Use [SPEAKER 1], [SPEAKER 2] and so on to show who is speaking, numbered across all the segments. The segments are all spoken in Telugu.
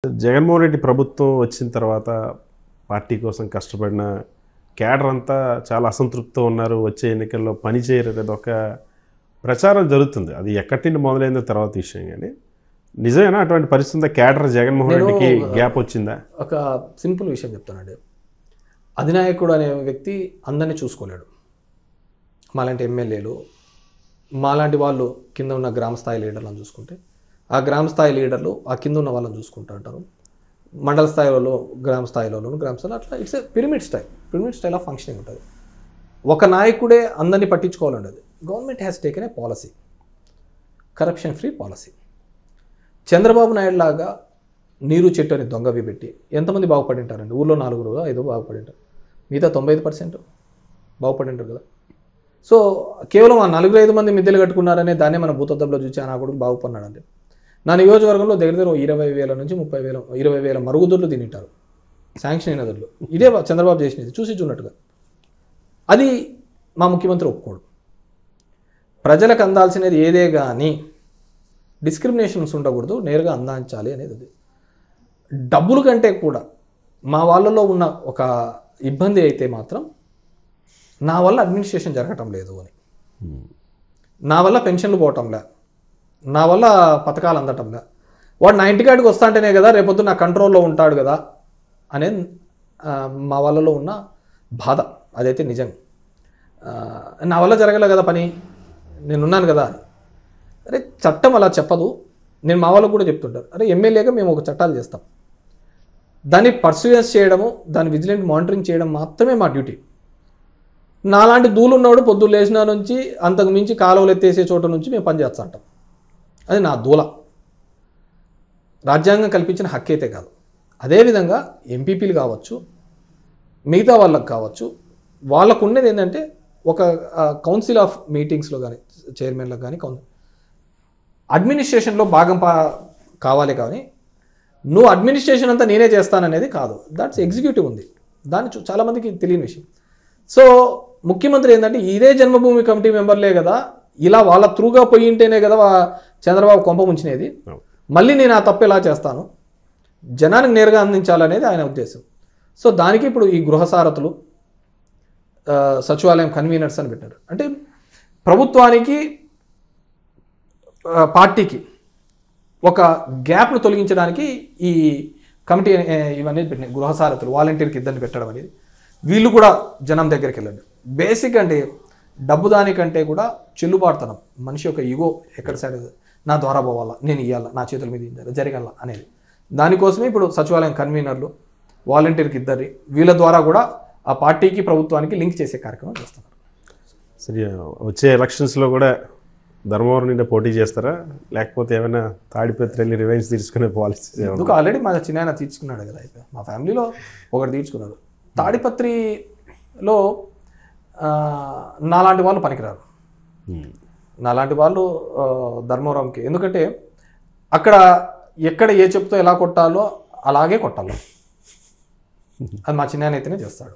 [SPEAKER 1] జగన్మోహన్ రెడ్డి ప్రభుత్వం వచ్చిన తర్వాత పార్టీ కోసం కష్టపడిన క్యాడర్ అంతా చాలా అసంతృప్తితో ఉన్నారు. వచ్చే ఎన్నికల్లో పని చేయరు అనేది ఒక ప్రచారం జరుగుతుంది. అది ఎక్కడి నుండి మొదలైందో తర్వాత విషయం. కానీ నిజమేనా అటువంటి పరిస్థితి క్యాడర్ జగన్మోహన్ రెడ్డికి గ్యాప్ వచ్చిందా?
[SPEAKER 2] ఒక సింపుల్ విషయం చెప్తానండి. అధినాయకుడు అనే వ్యక్తి అందరినీ చూసుకోలేడు. మాలాంటి ఎమ్మెల్యేలు, మాలాంటి వాళ్ళు కింద ఉన్న గ్రామ స్థాయి లీడర్లను చూసుకుంటే, ఆ గ్రామ స్థాయి లీడర్లు ఆ కింద ఉన్న వాళ్ళని చూసుకుంటూ ఉంటారు. మండల స్థాయిలో, గ్రామ స్థాయిలో, గ్రామ స్థాయిలో అట్లా it's a pyramid style of functioning ఉంటుంది. ఒక నాయకుడే అందరినీ పట్టించుకోవాలండి. Government has taken a policy, corruption free policy. Chandrababu Naidu లాగా నీరు చెట్టు అని దొంగవి పెట్టి ఎంతమంది బాగుపడి ఉంటారండి? ఊళ్ళో 4-5 బాగుపడి ఉంటారు, మిగతా 95% బాగుపడి ఉంటారు కదా. సో కేవలం ఆ 4-5 మంది మిద్దెలు కట్టుకున్నారనే దాన్నే మన భూతద్దంలో చూసి ఆ కొడుకు బాగుపడినాడండి. నా నియోజకవర్గంలో దగ్గర 20,000 నుంచి 30,000, 20,000 మరుగుదొడ్లు తింటారు, శాంక్షన్ అయిన దొడ్లు. ఇదే చంద్రబాబు చేసినది చూసి చూన్నట్టుగా. అది మా ముఖ్యమంత్రి ఒప్పుకోడు. ప్రజలకు అందాల్సినది ఏదే కానీ డిస్క్రిమినేషన్స్ ఉండకూడదు, నేరుగా అందించాలి అనేది. అది డబ్బుల కంటే కూడా మా వాళ్ళలో ఉన్న ఒక ఇబ్బంది అయితే మాత్రం నా వల్ల అడ్మినిస్ట్రేషన్ జరగటం లేదు అని, నా వల్ల పెన్షన్లు పోవటంలే, నా వల్ల పథకాలు అందటంలే, వాడు నా ఇంటికాడికి వస్తా అంటేనే కదా రేపొద్దు నా కంట్రోల్లో ఉంటాడు కదా అనేది మా వాళ్ళలో ఉన్న బాధ. అదైతే నిజం. నా వల్ల జరగలే కదా పని, నేనున్నాను కదా. అరే చట్టం అలా చెప్పదు. నేను మా వాళ్ళకు కూడా చెప్తుంటారు, అరే ఎమ్మెల్యేగా మేము ఒక చట్టాలు చేస్తాం, దాన్ని పర్సూయెన్స్ చేయడము, దాన్ని విజిలెంట్ మానిటరింగ్ చేయడం మాత్రమే మా డ్యూటీ. నాలాంటి దూలున్నాడు పొద్దున్న లేచిన నుంచి అంతకు మించి కాలువలు ఎత్తేసే చోట నుంచి మేము పనిచేస్తా ఉంటాం. అది నా దూల, రాజ్యాంగం కల్పించిన హక్కు అయితే కాదు. అదేవిధంగా ఎంపీపీలు కావచ్చు, మిగతా వాళ్ళకు కావచ్చు, వాళ్ళకు ఉన్నది ఏంటంటే ఒక కౌన్సిల్ ఆఫ్ మీటింగ్స్లో కానీ, చైర్మన్లకు కానీ అడ్మినిస్ట్రేషన్లో భాగం కావాలి. కానీ నువ్వు అడ్మినిస్ట్రేషన్ అంతా నేనే చేస్తాననేది కాదు. దాట్స్ ఎగ్జిక్యూటివ్ ఉంది, దాన్ని చాలామందికి తెలియని విషయం. సో ముఖ్యమంత్రి ఏంటంటే ఇదే జన్మభూమి కమిటీ మెంబర్లే కదా, ఇలా వాళ్ళ త్రూగా పోయి ఉంటేనే కదా చంద్రబాబు కొంప ముంచినేది. మళ్ళీ నేను ఆ తప్పు ఎలా చేస్తాను, జనానికి నేరుగా అందించాలనేది ఆయన ఉద్దేశం. సో దానికి ఇప్పుడు ఈ గృహసారథులు, సచివాలయం కన్వీనర్స్ అని పెట్టారు. అంటే ప్రభుత్వానికి, పార్టీకి ఒక గ్యాప్ను తొలగించడానికి ఈ కమిటీ ఇవన్నీ పెట్టినాయి. గృహసారథులు, వాలంటీర్కి ఇద్దరిని పెట్టడం అనేది. వీళ్ళు కూడా జనం దగ్గరికి వెళ్ళండి. బేసిక్ అంటే డబ్బు దానికంటే కూడా చెల్లుబాటుతనం, మనిషి యొక్క ఈగో ఎక్కడ సైడ్ నా ద్వారా పోవాలా, నేను ఇవ్వాలా, నా చేతుల మీద జరగాల అనేది. దానికోసమే ఇప్పుడు సచివాలయం కన్వీనర్లు, వాలంటీర్కి ఇద్దరి, వీళ్ళ ద్వారా కూడా ఆ పార్టీకి ప్రభుత్వానికి లింక్ చేసే కార్యక్రమం చేస్తున్నారు.
[SPEAKER 1] సరే, వచ్చే ఎలక్షన్స్లో కూడా ధర్మవరం నుండి పోటీ చేస్తారా, లేకపోతే ఏమైనా తాడిపత్రి వెళ్ళి రివెంజ్ తీర్చుకునే పాలసీ?
[SPEAKER 2] ఎందుకు ఆల్రెడీ మా చిన్న తీర్చుకున్నాడు కదా, అయిపోయి మా ఫ్యామిలీలో ఒకటి తీర్చుకున్నారు. తాడిపత్రిలో నాలాంటి వాళ్ళు పనికిరారు. నాలాంటి వాళ్ళు ధర్మవరంకి, ఎందుకంటే అక్కడ ఎక్కడ ఏ చెప్తో ఎలా కొట్టాలో అలాగే కొట్టాలి. అది మా చిన్న అయితేనే చేస్తాడు.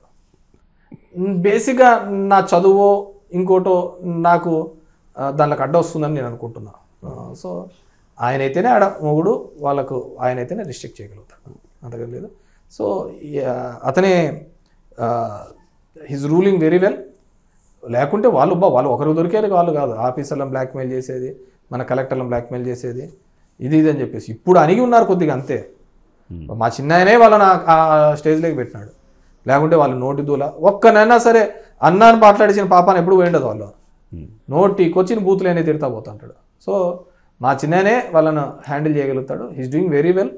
[SPEAKER 2] బేసిక్గా నా చదువు ఇంకోటో నాకు దానికి అడ్డ వస్తుందని నేను అనుకుంటున్నా. సో ఆయనైతేనే ఆడ మొగుడు, వాళ్ళకు ఆయనైతేనే రిస్ట్రిక్ట్ చేయగలుగుతాడు, అంతగా లేదు. సో అతనే హిజ్ రూలింగ్ వెరీ వెల్. లేకుంటే వాళ్ళు ఒకరికి దొరికేది వాళ్ళు కాదు, ఆఫీసర్లను బ్లాక్మెయిల్ చేసేది, మన కలెక్టర్లను బ్లాక్మెయిల్ చేసేది, ఇది అని చెప్పేసి ఇప్పుడు అణిగి ఉన్నారు కొద్దిగా అంతే. మా చిన్నాయనే వాళ్ళని ఆ స్టేజ్లోకి పెట్టినాడు. లేకుంటే వాళ్ళు నోటి దూల ఒక్కనైనా సరే అన్నాన్ని మాట్లాడేసిన పాపాన్ని ఎప్పుడు పోయిండదు. వాళ్ళు నోటికి వచ్చిన బూతులేనే తిడతా పోతుంటాడు. సో మా చిన్ననే వాళ్ళను హ్యాండిల్ చేయగలుగుతాడు. He's doing very well.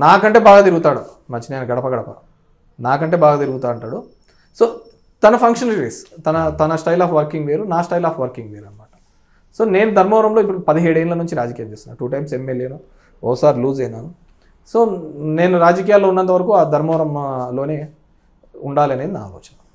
[SPEAKER 2] నాకంటే బాగా తిరుగుతాడు మా చిన్న, గడప గడప నాకంటే బాగా తిరుగుతూ ఉంటాడు. సో తన ఫంక్షనరీస్, తన స్టైల్ ఆఫ్ వర్కింగ్ వేరు, నా స్టైల్ ఆఫ్ వర్కింగ్ వేరు అనమాట. సో నేను ధర్మవరంలో ఇప్పుడు 17 ఏళ్ళ నుంచి రాజకీయం చేస్తున్నాను. 2 times ఎమ్మెల్యేను, ఓసారి లూజ్ అయినాను. సో నేను రాజకీయాల్లో ఉన్నంత వరకు ఆ ధర్మవరంలోనే ఉండాలనేది నా ఆలోచన.